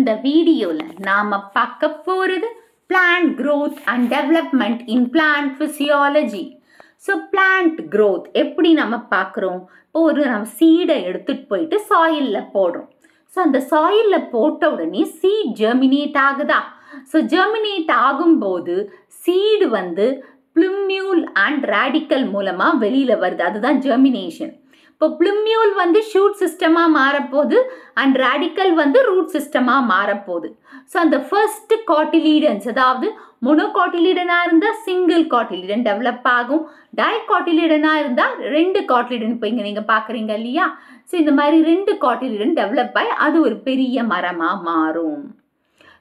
இந்த வீடியோவில் நாம் பார்க்க போகிறது plant growth and development in plant physiology. So plant growth எப்படி நம்ம பார்க்குறோம்? இப்போ நம்ம சீடை எடுத்துகிட்டு போயிட்டு சாயிலில் போடுறோம். ஸோ அந்த சாயிலில் போட்ட உடனே சீட் ஜெர்மினேட் ஆகுதா? ஸோ ஜெர்மினேட் ஆகும்போது சீடு plumule and radicle மூலமாக வெளியில் வருது. அதுதான் ஜெர்மினேஷன். இப்போ plumule ஷூட் சிஸ்டமாக மாறப்போகுது அண்ட் ரேடிக்கல் ரூட் சிஸ்டமாக மாறப்போகுது. ஸோ அந்த ஃபர்ஸ்ட் காட்டிலீடன்ஸ், அதாவது மொனோகாட்டிலீடனாக இருந்தால் சிங்கிள் காட்டிலீடன் டெவலப் ஆகும், டைகாட்டிலீடனாக இருந்தால் 2 காட்டிலீடன். இப்போ இங்கே நீங்கள் பார்க்குறீங்க இல்லையா? ஸோ இந்த மாதிரி 2 காட்டிலீடன் டெவலப் ஆகி அது ஒரு பெரிய மரமாக மாறும்.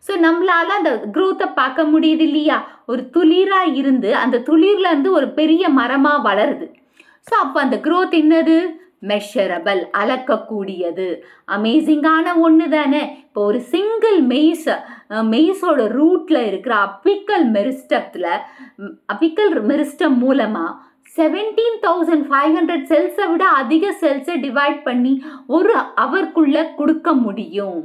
ஸோ நம்மளால அந்த க்ரோத்தை பார்க்க முடியுது இல்லையா? ஒரு துளிராக இருந்து அந்த துளிர்லேருந்து ஒரு பெரிய மரமாக வளருது. ஸோ அப்போ அந்த க்ரோத் என்னது? மெஷரபிள், அளக்கக்கூடியது. அமேசிங்கான ஒன்று தானே. இப்போ ஒரு சிங்கிள் மெய்ஸோட ரூட்டில் இருக்கிற அப்பிக்கல் மெரிஸ்டம் மூலமாக 17,500 செல்ஸை விட அதிக செல்ஸை டிவைட் பண்ணி ஒரு அவருக்குள்ளே கொடுக்க முடியும்.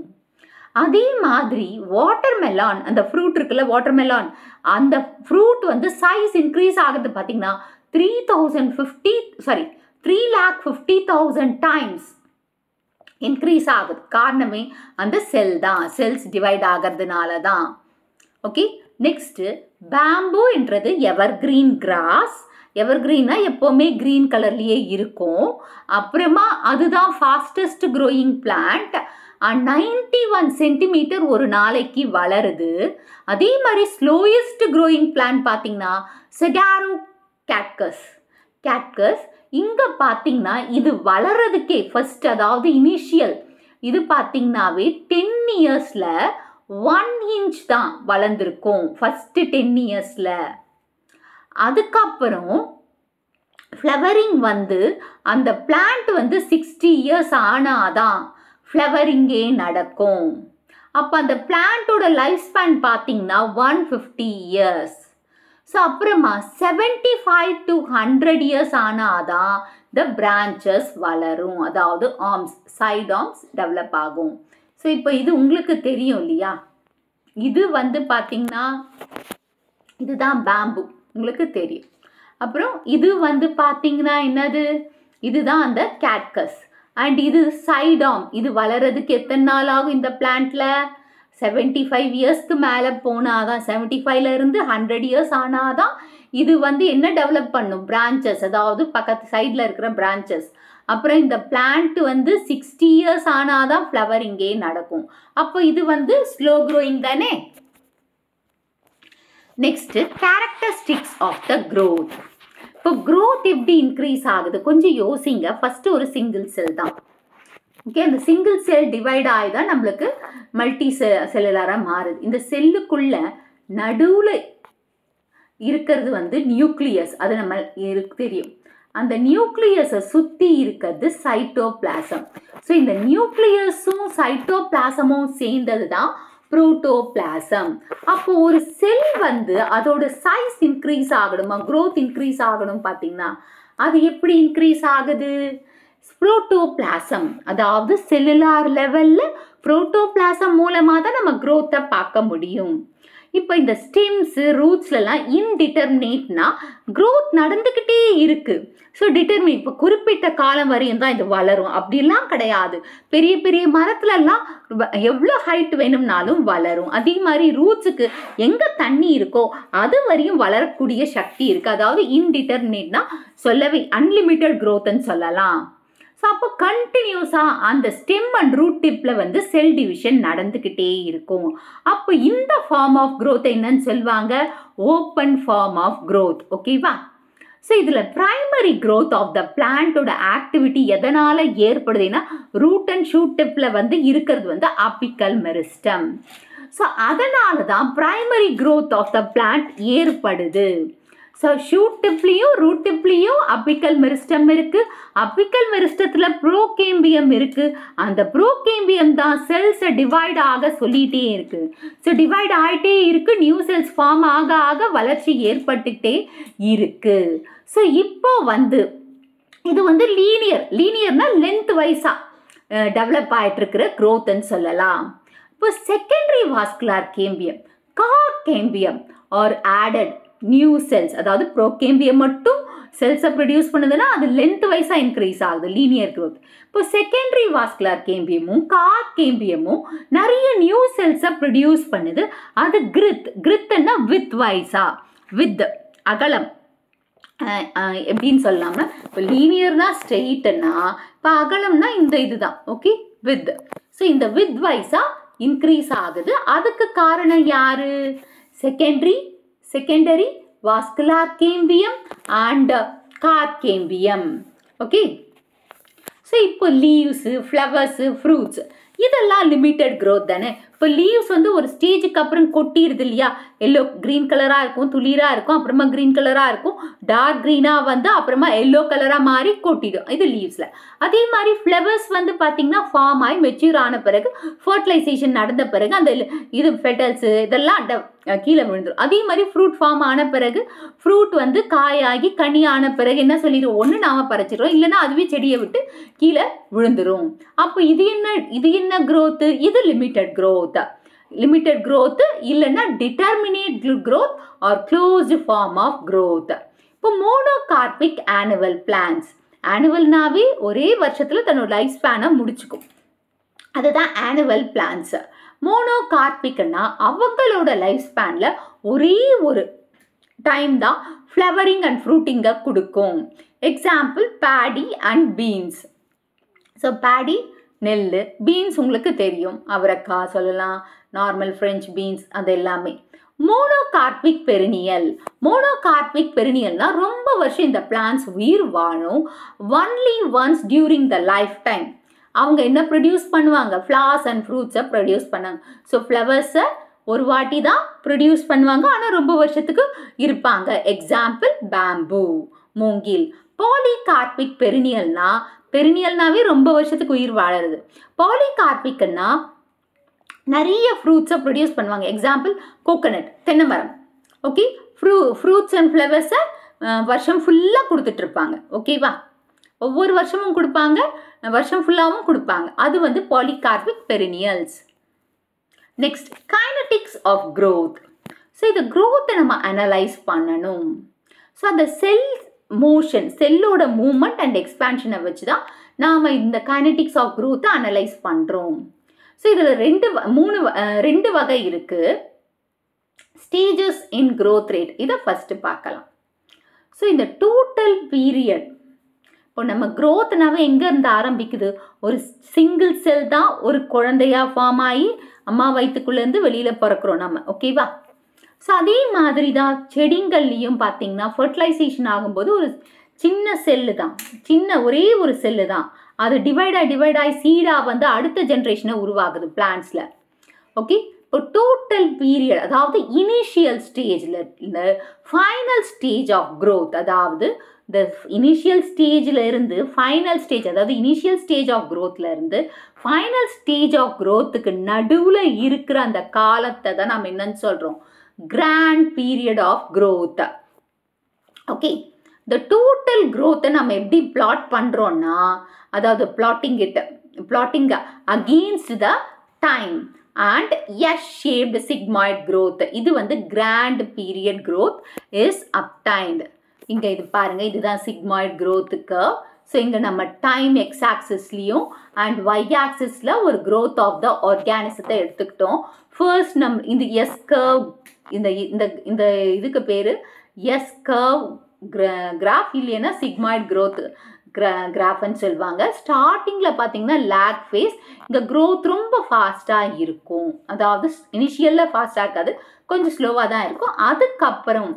அதே மாதிரி வாட்டர்மெலான், அந்த ஃப்ரூட் இருக்குல்ல, வாட்டர்மெலான், அந்த ஃப்ரூட் சைஸ் இன்க்ரீஸ் ஆகுது பார்த்தீங்கன்னா 350,000 டைம்ஸ் இன்க்ரீஸ் ஆகுது. காரணமே அந்த செல் தான், செல்ஸ் டிவைட் ஆகிறதுனால தான். ஓகே, நெக்ஸ்ட்டு பேம்பு என்றது எவர்கிரீன் கிராஸ். எவர்கிரீன்னா எப்போவுமே க்ரீன் கலர்லேயே இருக்கும். அப்புறமா அதுதான் ஃபாஸ்டஸ்ட் க்ரோயிங் பிளான்ட். 91 சென்டிமீட்டர் ஒரு நாளைக்கு வளருது. அதே மாதிரி ஸ்லோயஸ்ட் க்ரோயிங் பிளான்ட் பார்த்தீங்கன்னா செடாரோ கேட்கஸ். இங்கே பார்த்தீங்கன்னா இது வளர்றதுக்கே ஃபர்ஸ்ட், அதாவது இனிஷியல் இது பார்த்தீங்கன்னாவே 10 இயர்ஸில் 1 இன்ச் தான் வளர்ந்துருக்கும் ஃபஸ்ட்டு 10 இயர்ஸில். அதுக்கப்புறம் ஃப்ளவரிங் அந்த பிளான்ட் 60 இயர்ஸ் ஆனாதான் ஃப்ளவரிங்கே நடக்கும். அப்போ அந்த பிளான்ட்டோட லைஃப் ஸ்பேன் பார்த்தீங்கன்னா 150 இயர்ஸ். ஸோ அப்புறமா 75 to 100 இயர்ஸ் ஆனாதான் இந்த பிரான்ச்சஸ் வளரும், அதாவது ஆர்ம்ஸ், சைட் ஆர்ம்ஸ் டெவலப் ஆகும். ஸோ இப்போ இது உங்களுக்கு தெரியும் இல்லையா? இது பார்த்தீங்கன்னா இதுதான் பேம்பு, உங்களுக்கு தெரியும். அப்புறம் இது பார்த்தீங்கன்னா என்னது? இதுதான் அந்த கேட்கஸ். அண்ட் இது சைட் ஆர்ம். இது வளர்கிறதுக்கு எத்தனை நாள் ஆகும் இந்த பிளான்ட்டில்? 75 இயர்ஸ்க்கு மேலே போனாதான், 75லேருந்து 100 இயர்ஸ் ஆனாதான் இது என்ன டெவலப் பண்ணும்? பிரான்ச்சஸ், அதாவது பக்கத்து சைடில் இருக்கிற பிரான்ச்சஸ். அப்புறம் இந்த பிளான்ட் 60 இயர்ஸ் ஆனாதான் ஃப்ளவரிங்கே நடக்கும். அப்போ இது ஸ்லோ க்ரோயிங் தானே. Next characteristics of the growth. இப்போ க்ரோத் எப்படி இன்க்ரீஸ் ஆகுது கொஞ்சம் யோசிங்க. ஃபஸ்ட்டு ஒரு சிங்கிள் செல் தான். ஓகே, அந்த சிங்கிள் செல் டிவைட் ஆகி தான் நம்மளுக்கு மல்டி செல்லுலாராக மாறுது. இந்த செல்லுக்குள்ள நடுவில் இருக்கிறது நியூக்ளியஸ். அது நம்ம தெரியும். அந்த நியூக்ளியஸை சுற்றி இருக்கிறது சைட்டோபிளாசம். ஸோ இந்த நியூக்ளியஸும் சைட்டோபிளாசமும் சேர்ந்தது தான் புரோட்டோபிளாசம். அப்போ ஒரு செல் அதோட சைஸ் இன்க்ரீஸ் ஆகணுமா, க்ரோத் இன்க்ரீஸ் ஆகணும் பார்த்தீங்கன்னா அது எப்படி இன்க்ரீஸ் ஆகுது? புரோட்டோபிளாசம், அதாவது செல்லுலார் லெவலில் புரோட்டோபிளாசம் மூலமாக தான் நம்ம க்ரோத்தை பார்க்க முடியும். இப்போ இந்த ஸ்டெம்ஸு ரூட்ஸ்லாம் இன்டிட்டர்மினேட்னா க்ரோத் நடந்துக்கிட்டே இருக்குது. ஸோ டிட்டர்மினேட், இப்போ குறிப்பிட்ட காலம் வரையும் தான் இது வளரும் அப்படிலாம் கிடையாது. பெரிய பெரிய மரத்துலலாம் எவ்வளோ ஹைட் வேணும்னாலும் வளரும். அதே மாதிரி ரூட்ஸுக்கு எங்கே தண்ணி இருக்கோ அது வரையும் வளரக்கூடிய சக்தி இருக்குது. அதாவது இன்டிட்டர்மினேட்னா சொல்லவே அன்லிமிட்டட் க்ரோத்துன்னு சொல்லலாம். ஸோ அப்போ கண்டினியூஸாக அந்த ஸ்டெம் அண்ட் ரூட் டிப்பில் செல் டிவிஷன் நடந்துக்கிட்டே இருக்கும். அப்போ இந்த ஃபார்ம் ஆஃப் க்ரோத் என்னன்னு சொல்லுவாங்க? Open form of growth. ஓகேவா? ஸோ இதில் ப்ரைமரி க்ரோத் ஆஃப் த பிளான்ட்டோட ஆக்டிவிட்டி எதனால் ஏற்படுதுன்னா ரூட் அண்ட் ஷூட் டிப்பில் இருக்கிறது அப்பிக்கல் மெரிஸ்டம். ஸோ அதனால தான் primary growth of the plant ஏற்படுது. ஸோ ஷூட் டிப்லேயும் ரூட் டிப்லேயும் அப்பிக்கல் மெரிஸ்டம் இருக்குது. அப்பிக்கல் மெரிஸ்டத்தில் ப்ரோகேம்பியம் இருக்குது. அந்த ப்ரோகேம்பியம் தான் செல்ஸை டிவைட் ஆக சொல்லிகிட்டே இருக்குது. ஸோ டிவைட் ஆகிட்டே இருக்குது. நியூ செல்ஸ் ஃபார்ம் ஆக ஆக வளர்ச்சி ஏற்பட்டுக்கிட்டே இருக்குது. ஸோ இப்போ இது லீனியர்னா லென்த் வைஸாக டெவலப் ஆகிட்டு இருக்கிற க்ரோத்துன்னு சொல்லலாம். இப்போ secondary vascular cambium, cork cambium are added new cells, அதாவது ப்ரோகேம்பியம் மட்டும் செல்ஸை ப்ரொடியூஸ் பண்ணுதுன்னா அது லென்த் வைஸாக இன்க்ரீஸ் ஆகுது, லீனியர் க்ரோத். இப்போ செகண்டரி வாஸ்குலர் கேம்பியமும் கார் கேம்பியமும் நிறைய நியூ செல்ஸை ப்ரொடியூஸ் பண்ணுது. அது கிரித்னா வித் வைஸா, வித் அகலம் எப்படின்னு சொல்லாம, இப்போ லீனியர்னா ஸ்ட்ரெயிட்னா, இப்போ அகலம்னா இந்த இதுதான். Okay, with. ஸோ இந்த வித் வைஸா இன்க்ரீஸ் ஆகுது. அதுக்கு காரணம் யாரு? Secondary vascular cambium and car cambium. Okay, so இப்போ லீவ்ஸு, ஃப்ளவர்ஸு, ஃப்ரூட்ஸ் இதெல்லாம் லிமிட்டட் க்ரோத் தானே. இப்போ லீவ்ஸ் வந்து ஒரு ஸ்டேஜுக்கு அப்புறம் கொட்டிடுது இல்லையா, எல்லோ க்ரீன் கலராக இருக்கும், துளிராக இருக்கும், அப்புறமா க்ரீன் கலராக இருக்கும், டார்க் க்ரீனாக வந்து அப்புறமா எல்லோ கலராக மாறி கொட்டிடும், இது லீவ்ஸில். அதே மாதிரி ஃப்ளவர்ஸ் வந்து பார்த்திங்கன்னா ஃபார்ம் ஆகி மெச்சூர் ஆன பிறகு, ஃபர்டிலைசேஷன் நடந்த பிறகு அந்த இது பெட்டல்ஸு இதெல்லாம் கீழே விழுந்துடும். அதே மாதிரி ஃப்ரூட் ஃபார்ம் ஆன பிறகு, ஃப்ரூட் வந்து காயாகி கனி ஆன பிறகு என்ன சொல்லிடுவோம், ஒன்று நாம் பறிச்சிடுறோம், இல்லைன்னா அதுவே செடியை விட்டு கீழே விழுந்துடும். அப்போ இது என்ன க்ரோத்து? இது லிமிட்டட் க்ரோத் இல்லைன்னா determinate growth or closed form of growth. இப்போ மோனோகார்பிக் ஆனுவல் பிளான்ஸ், ஆனுவல்னாவே ஒரே வருஷத்தில் தன்னோட லைஃப் ஸ்பேனை முடிச்சுக்கும், அதுதான் ஆனுவல் பிளான்ஸ். மோனோகார்பிக்னா அவங்களோட லைஃப் ஸ்பேனில் ஒரே ஒரு டைம் தான் ஃப்ளவரிங் அண்ட் ஃப்ரூட்டிங்கை கொடுக்கும். Example Bedi and beans. So Bedi நெல், பீன்ஸ் உங்களுக்கு தெரியும், அவரைக்காய் சொல்லலாம், நார்மல் ஃப்ரெஞ்ச் பீன்ஸ், அது எல்லாமே. மோனோகார்பிக் பெரினியல்னா ரொம்ப வருஷம் இந்த பிளான்ஸ் உயிர் வாழும். Only once during the life time அவங்க என்ன ப்ரொடியூஸ் பண்ணுவாங்க, ஃப்ளவர்ஸ் அண்ட் ஃப்ரூட்ஸை ப்ரொடியூஸ் பண்ணாங்க. ஸோ ஃப்ளவர்ஸை ஒரு வாட்டி தான் ப்ரொடியூஸ் பண்ணுவாங்க, ஆனால் ரொம்ப வருஷத்துக்கு இருப்பாங்க. எக்ஸாம்பிள் பேம்பூ, மூங்கில். பாலிகார்பிக் பெரினியல்னாவே ரொம்ப வருஷத்துக்கு உயிர் வாழறது. பாலிகார்பிக்னா நிறைய ஃப்ரூட்ஸை ப்ரொடியூஸ் பண்ணுவாங்க. எக்ஸாம்பிள் கோகனட், தென்னை மரம். ஓகே, ஃப்ரூட்ஸ் அண்ட் ஃப்ளவர்ஸை வருஷம் ஃபுல்லாக கொடுத்துட்ருப்பாங்க. ஓகேவா, ஒவ்வொரு வருஷமும் கொடுப்பாங்க, வருஷம் ஃபுல்லாகவும் கொடுப்பாங்க. அது வந்து polycarpic perennials. Next, kinetics of growth. So இந்த க்ரோத்தை நம்ம அனலைஸ் பண்ணணும். ஸோ அந்த செல்லோட மூவ்மெண்ட் அண்ட் எக்ஸ்பான்ஷனை வச்சு தான் நாம் இந்த கைனடிக்ஸ் ஆஃப் க்ரோத்தை அனலைஸ் பண்ணுறோம். ஸோ இதில் ரெண்டு வகை இருக்குது. ஸ்டேஜஸ் இன் க்ரோத் ரேட், இதை ஃபஸ்ட்டு பார்க்கலாம். ஸோ இந்த டோட்டல் பீரியட், இப்போ நம்ம க்ரோத்னாவே எங்கேருந்து ஆரம்பிக்குது, ஒரு சிங்கிள் செல் தான் ஒரு குழந்தையா ஃபார்ம் ஆகி அம்மா வயிற்றுக்குள்ளேருந்து வெளியில் பிறக்கிறோம் நம்ம. ஓகேவா, ஸோ அதே மாதிரி தான் செடிங்கள்லையும் பார்த்தீங்கன்னா ஃபர்டிலைசேஷன் ஆகும்போது ஒரு சின்ன செல்லு தான், ஒரே ஒரு செல்லு தான், அது டிவைட் ஆகி சீடாக வந்து அடுத்த ஜென்ரேஷனை உருவாகுது பிளான்ஸில். ஓகே, இப்போ டோட்டல் பீரியட், அதாவது இனிஷியல் ஸ்டேஜில் இந்த ஃபைனல் ஸ்டேஜ் ஆஃப் க்ரோத், அதாவது இந்த இனிஷியல் ஸ்டேஜில் இருந்து ஃபைனல் ஸ்டேஜ், அதாவது இனிஷியல் ஸ்டேஜ் ஆஃப் க்ரோத்தில் இருந்து ஃபைனல் ஸ்டேஜ் ஆஃப் க்ரோத்துக்கு நடுவில் இருக்கிற அந்த காலத்தை தான் நம்ம என்னன்னு சொல்கிறோம், grand period of growth. Okay, இந்த டோட்டல் க்ரோத்தை நம்ம எப்படி பிளாட் பண்ணுறோன்னா, அதாவது plotting against the time and S-shaped sigmoid growth. இது வந்து grand period growth is obtained. இங்கே இது பாருங்கள், இதுதான் சிக்மாய்ட் க்ரோத்துக்கு. ஸோ இங்கே நம்ம டைம் எக்ஸ் ஆக்சிஸ்லேயும் அண்ட் ஒய் ஆக்சிஸில் ஒரு க்ரோத் ஆஃப் த ஆர்கானிசத்தை எடுத்துக்கிட்டோம். ஃபர்ஸ்ட் இந்த எஸ் கர்வ், இந்த இதுக்கு பேர் எஸ் கர்வ் கிராஃப், இல்லைன்னா சிக்மாய்ட் க்ரோத் கிராஃப்னு சொல்லுவாங்க. ஸ்டார்டிங்கில் பார்த்தீங்கன்னா லேக் ஃபேஸ், இங்கே க்ரோத் ரொம்ப ஃபாஸ்ட்டாக இருக்கும், அதாவது இனிஷியலில் ஃபாஸ்ட்டாக இருக்காது, கொஞ்சம் ஸ்லோவாக தான் இருக்கும். அதுக்கப்புறம்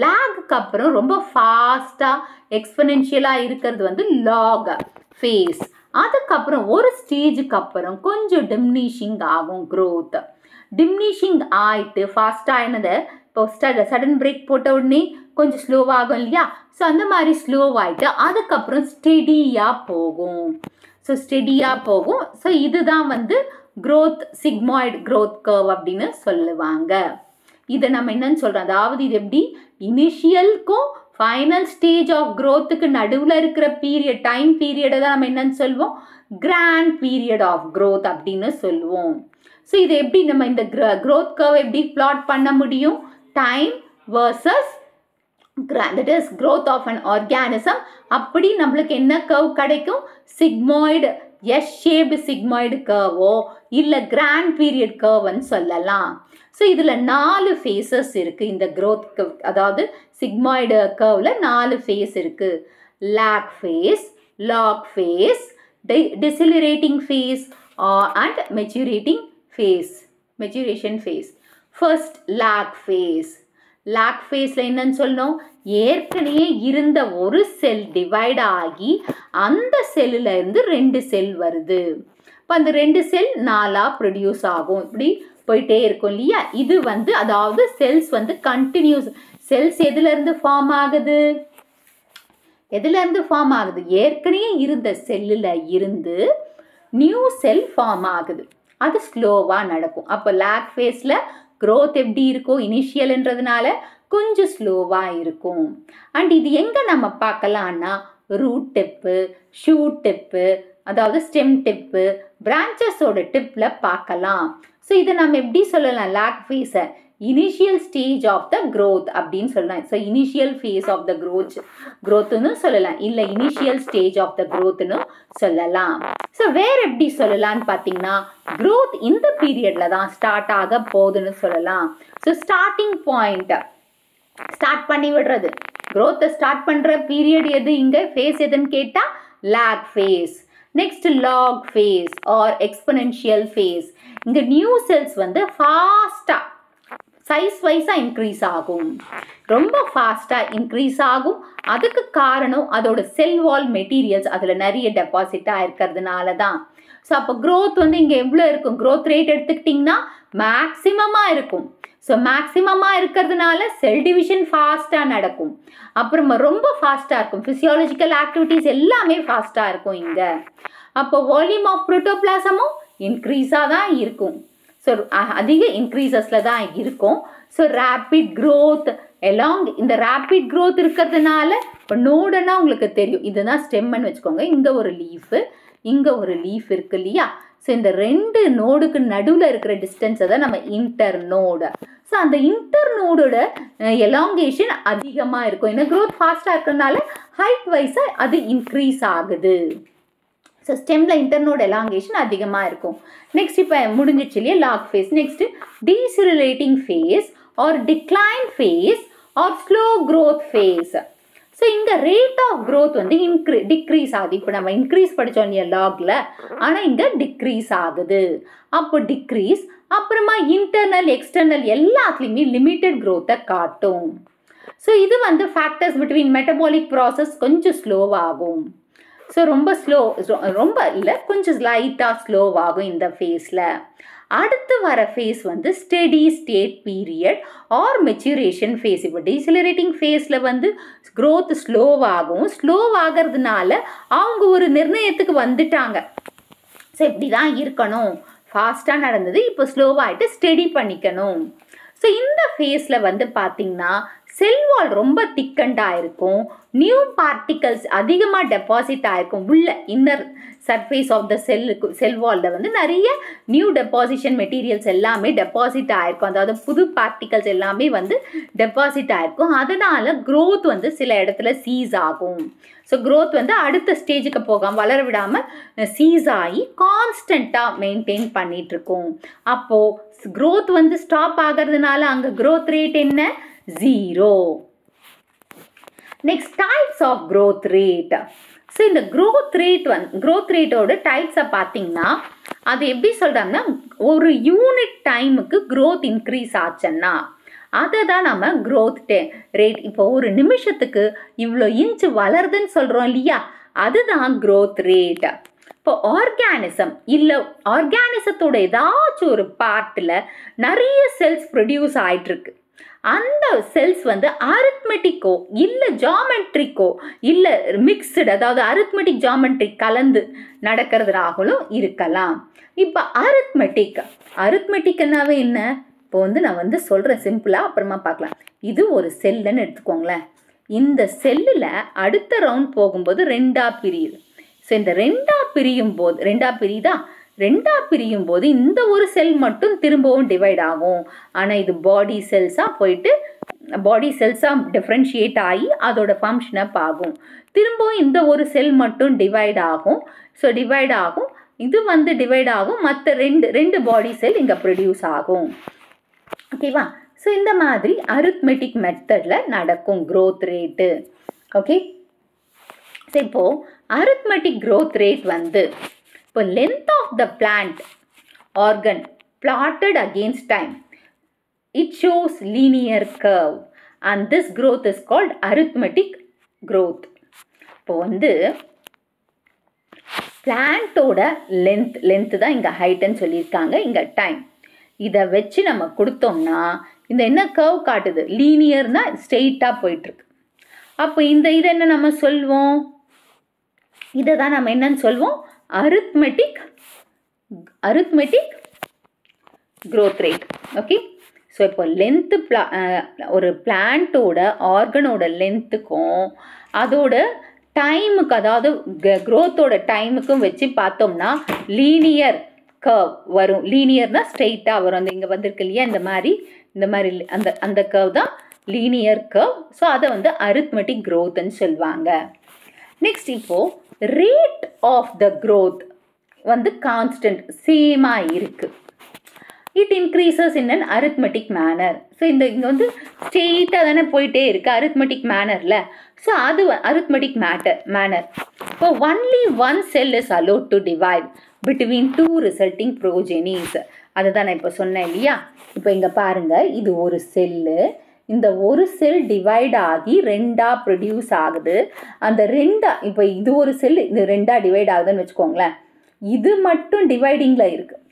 லேக்கு அப்புறம் ரொம்ப ஃபாஸ்ட்டாக எக்ஸ்பெனென்ஷியலாக இருக்கிறது வந்து லாக் ஃபேஸ். அதுக்கப்புறம் ஒரு ஸ்டேஜுக்கு அப்புறம் கொஞ்சம் டிமினிஷிங் ஆகும் க்ரோத். டிமினிஷிங் ஆகிட்டு ஃபாஸ்ட்டாகினதை இப்போ சடன் பிரேக் போட்ட உடனே கொஞ்சம் ஸ்லோவாகும் இல்லையா, ஸோ அந்த மாதிரி ஸ்லோவாகிட்டு அதுக்கப்புறம் ஸ்டெடியாக போகும். ஸோ இதுதான் வந்து க்ரோத், சிக்மாய்டு க்ரோத் கர்வ் அப்படின்னு சொல்லுவாங்க. இதை நம்ம என்னன்னு சொல்கிறோம், அதாவது இது எப்படி இனிஷியலுக்கும் ஃபைனல் ஸ்டேஜ் ஆஃப் க்ரோத்துக்கு நடுவில் இருக்கிற டைம் பீரியடை தான் நம்ம என்னன்னு சொல்லுவோம், கிராண்ட் பீரியட் ஆஃப் க்ரோத் அப்படின்னு சொல்லுவோம். ஸோ இது எப்படி நம்ம இந்த growth curve எப்படி plot பண்ண முடியும்? Time versus that is growth of an organism. அப்படி நம்மளுக்கு என்ன curve கிடைக்கும்? sigmoid S-shaped sigmoid curve இல்ல grand period curve சொல்லலாம். ஸோ இதில் 4 phases இருக்குது இந்த growth curve, அதாவது sigmoid curveல 4 phase இருக்குது. lag phase, log phase, decelerating phase and maturation phase. First lag phase. lag phaseல என்னன்னு சொல்லணும்? ஏற்கனவே இருந்த ஒரு செல் டிவைட் ஆகி அந்த செல்லில் இருந்து 2 செல் வருது. இப்போ அந்த 2 செல் 4 ப்ரொடியூஸ் ஆகும். இப்படி போயிட்டே இருக்கும் இல்லையா? இது அதாவது செல்ஸ் கண்டினியூஸ். செல்ஸ் எதுலேருந்து ஃபார்ம் ஆகுது? எதுலேருந்து ஃபார்ம் ஆகுது? ஏற்கனவே இருந்த செல்லில் இருந்து நியூ செல் ஃபார்ம் ஆகுது. அது ஸ்லோவாக நடக்கும். அப்போ லேக் ஃபேஸில் growth எப்படி இருக்கும்? இனிஷியல்ன்றதுனால கொஞ்சம் ஸ்லோவாக இருக்கும். அண்ட் இது எங்கே நம்ம பார்க்கலான்னா ரூட் டிப்பு, ஷூட் டிப்பு, அதாவது ஸ்டெம் டிப்பு, பிரான்ச்சஸோட டிப்பில் பார்க்கலாம். ஸோ இதை நம்ம எப்படி சொல்லலாம்? லேக் ஃபேஸை initial stage of the growth அப்படின்னு சொல்லலாம். So initial phase of the growthன்னு சொல்லலாம், இல்லை இனிஷியல் ஸ்டேஜ் ஆஃப் த growthன்னு சொல்லலாம். ஸோ வேறு எப்படி சொல்லலான்னு பார்த்தீங்கன்னா growth இந்த பீரியடில் தான் ஸ்டார்ட் ஆக போகுதுன்னு சொல்லலாம். ஸோ ஸ்டார்டிங் பாயிண்ட் ஸ்டார்ட் பண்ணி விடுறது, growth-ஐ ஸ்டார்ட் பண்ணுற பீரியட் எது? இங்கே ஃபேஸ் எதுன்னு கேட்டால் lag phase. Next log phase or exponential phase. இங்கே நியூ செல்ஸ் ஃபாஸ்ட்டாக சைஸ் வைஸாக இன்க்ரீஸ் ஆகும், ரொம்ப ஃபாஸ்ட்டாக இன்க்ரீஸ் ஆகும். அதுக்கு காரணம் அதோட செல் வால் மெட்டீரியல்ஸ் அதில் நிறைய டெபாசிட்டாக இருக்கிறதுனால தான். ஸோ அப்போ growth இங்கே எவ்வளோ இருக்கும்? growth ரேட் எடுத்துக்கிட்டிங்கன்னா மேக்ஸிமமாக இருக்கும். ஸோ மேக்ஸிமமாக இருக்கிறதுனால செல் டிவிஷன் ஃபாஸ்ட்டாக நடக்கும். அப்புறமா ரொம்ப ஃபாஸ்ட்டாக இருக்கும். ஃபிசியாலஜிக்கல் ஆக்டிவிட்டீஸ் எல்லாமே ஃபாஸ்ட்டாக இருக்கும் இங்கே. அப்போ வால்யூம் ஆஃப் புரோட்டோபிளாசமும் இன்க்ரீஸாக தான் இருக்கும். ஸோ அதிக இன்க்ரீசஸில் தான் இருக்கும். ஸோ ரேப்பிட் க்ரோத் இந்த ரேப்பிட் க்ரோத் இருக்கிறதுனால இப்போ நோடுன்னா உங்களுக்கு தெரியும், இதுதான் ஸ்டெம்முன்னு வச்சுக்கோங்க. இங்கே ஒரு லீஃபு, இங்கே ஒரு லீஃப் இருக்கு இல்லையா? ஸோ இந்த 2 நோடுக்கு நடுவில் இருக்கிற டிஸ்டன்ஸை தான் நம்ம இன்டர் நோடு. ஸோ அந்த இன்டர் நோடோட எலாங்கேஷன் அதிகமாக இருக்கும். ஏன்னா க்ரோத் ஃபாஸ்ட்டாக இருக்கிறதுனால ஹைட் வைஸாக அது இன்க்ரீஸ் ஆகுது. ஸோ ஸ்டெம்மில் இன்டர்னோட் எலாங்கேஷன் அதிகமாக இருக்கும். நெக்ஸ்ட் இப்போ முடிஞ்சிச்சு இல்லையா log phase. Next decelerating phase or decline phase or slow growth phase. So இங்கே ரேட் ஆஃப் க்ரோத் டிக்ரீஸ் ஆகுது. இப்போ நம்ம இன்க்ரீஸ் படித்தோம் இல்லையா லாகில், ஆனால் இங்கே டிக்ரீஸ் ஆகுது. அப்போ டிக்ரீஸ், அப்புறமா இன்டர்னல் எக்ஸ்டர்னல் எல்லாத்துலேயுமே லிமிட்டட் க்ரோத்தை காட்டும். ஸோ இது ஃபேக்டர்ஸ் பிட்வீன் மெட்டபாலிக் ப்ராசஸ் கொஞ்சம் ஸ்லோவாகும். ஸோ ரொம்ப இல்லை, கொஞ்சம் லைட்டாக ஸ்லோவாகும் இந்த ஃபேஸில். அடுத்து வர phase steady state period or maturation phase. இப்போ டீசெலரேட்டிங் ஃபேஸில் க்ரோத் ஸ்லோவாகிறதுனால அவங்க ஒரு நிர்ணயத்துக்கு வந்துட்டாங்க. ஸோ இப்படி தான் இருக்கணும், ஃபாஸ்ட்டாக நடந்தது, இப்போ ஸ்லோவாகிட்டு ஸ்டெடி பண்ணிக்கணும். ஸோ இந்த ஃபேஸில் பார்த்திங்கன்னா செல் வால் ரொம்ப திக்கண்டாக இருக்கும், நியூ பார்ட்டிகல்ஸ் அதிகமாக டெபாசிட் ஆகிருக்கும். உள்ள இன்னர் சர்ஃபேஸ் ஆஃப் த செல் வாலில் நிறைய நியூ டெபாசிஷன் மெட்டீரியல்ஸ் எல்லாமே டெபாசிட் ஆகிருக்கும். அதாவது புது பார்ட்டிகல்ஸ் எல்லாமே டெபாசிட் ஆகிருக்கும். அதனால் க்ரோத் சில இடத்துல சீஸ் ஆகும். ஸோ க்ரோத் அடுத்த ஸ்டேஜுக்கு போகாமல் வளர விடாமல் சீஸ் ஆகி கான்ஸ்டண்ட்டாக மெயின்டைன் பண்ணிகிட்ருக்கும். அப்போது க்ரோத் ஸ்டாப் ஆகிறதுனால அங்கே க்ரோத் ரேட் என்ன? 0. Next types of growth rate. So இந்த க்ரோத் ரேட்டோட டைப்ஸை பார்த்தீங்கன்னா அது எப்படி சொல்கிறாங்கன்னா ஒரு யூனிட் டைமுக்கு க்ரோத் இன்க்ரீஸ் ஆச்சுன்னா அதை தான் நம்ம க்ரோத் ரேட். இப்போ ஒரு நிமிஷத்துக்கு இவ்வளோ இன்ச்சு வளருதுன்னு சொல்கிறோம் இல்லையா, அதுதான் க்ரோத் ரேட். இப்போ ஆர்கானிசத்தோட ஏதாச்சும் ஒரு பார்ட்டில் நிறைய செல்ஸ் ப்ரொடியூஸ் ஆகிட்டுருக்கு. அந்த செல்ஸ் அரித்மெட்டிக்கோ இல்லை ஜாமெட்ரிக்கோ இல்லை மிக்சடு, அதாவது அரித்மெட்டிக் ஜாமெட்ரிக் கலந்து நடக்கிறதுனாலும் இருக்கலாம். இப்போ அரித்மெட்டிக்னாவே என்ன? இப்போ நான் சொல்கிறேன் சிம்பிளாக, அப்புறமா பார்க்கலாம். இது ஒரு செல்லுன்னு எடுத்துக்கோங்களேன். இந்த செல்லில் அடுத்த ரவுண்ட் போகும்போது 2ஆக பிரியுது. ஸோ இந்த 2ஆக பிரியுதா? ரெண்டாக பிரியும் போது இந்த ஒரு செல் மட்டும் திரும்பவும் டிவைட் ஆகும். ஆனால் இது பாடி செல்ஸாக போயிட்டு பாடி செல்ஸாக டிஃப்ரென்ஷியேட் ஆகி அதோட ஃபங்க்ஷன் அப் ஆகும். திரும்பவும் இந்த ஒரு செல் மட்டும் டிவைட் ஆகும். ஸோ டிவைட் ஆகும், இது வந்து டிவைட் ஆகும், மற்ற ரெண்டு பாடி செல் இங்கே ப்ரொடியூஸ் ஆகும். ஓகேவா? ஸோ இந்த மாதிரி அரித்மெட்டிக் மெத்தடில் நடக்கும் growth ரேட்டு. ஓகே, ஸோ இப்போது அரித்மெட்டிக் growth ரேட் வந்து இப்போ length of the plant organ plotted against time, it shows linear curve and this growth is called arithmetic growth. இப்போ வந்து பிளான்ட்டோட லென்த் தான் இங்கே ஹைட்டுன்னு சொல்லியிருக்காங்க, இங்கே டைம். இதை வச்சு நம்ம கொடுத்தோம்னா இந்த என்ன கர்வ் காட்டுது, லீனியர்னா ஸ்ட்ரெயிட்டாக போயிட்டுருக்கு. அப்போ இதை என்ன நம்ம சொல்வோம், இதை தான் நம்ம என்னன்னு சொல்வோம், arithmetic growth rate. Okay, so இப்போ லென்த்து ஒரு பிளான்ட்டோட ஆர்கனோட லென்த்துக்கும் அதோட டைமுக்கு, அதாவது க்ரோத்தோட டைமுக்கும் வச்சு பார்த்தோம்னா லீனியர் கர்வ் வரும். லீனியர்னா ஸ்ட்ரெயிட்டாக வரும். அந்த இங்கே வந்திருக்கு இல்லையா, இந்த மாதிரி அந்த கர்வ் தான் லீனியர் கர்வ். ஸோ அதை வந்து அரித்மெட்டிக் க்ரோத்ன்னு சொல்லுவாங்க. நெக்ஸ்ட் இப்போது ரேட் ஆஃப் த க்ரோத் வந்து கான்ஸ்டன்ட் சேமாக இருக்குது. It increases in an arithmetic manner. So இங்கே வந்து ஸ்ட்ரெயிட்டாக தானே போயிட்டே இருக்குது அரித்மெட்டிக் மேனரில். ஸோ அது அரித்மெட்டிக் மேனர். இப்போ only one cell is allowed to divide between two resulting progenies. அதை தான் நான் இப்போ சொன்னேன் இல்லையா. இப்போ இங்கே பாருங்கள், இது ஒரு செல்லு, இந்த ஒரு செல் டிவைட் ஆகி ரெண்டாக ப்ரொடியூஸ் ஆகுது. அந்த இப்போ இது ஒரு செல், இது ரெண்டாக டிவைட் ஆகுதுன்னு வச்சுக்கோங்களேன். இது மட்டும் டிவைடிங்கில் இருக்குது,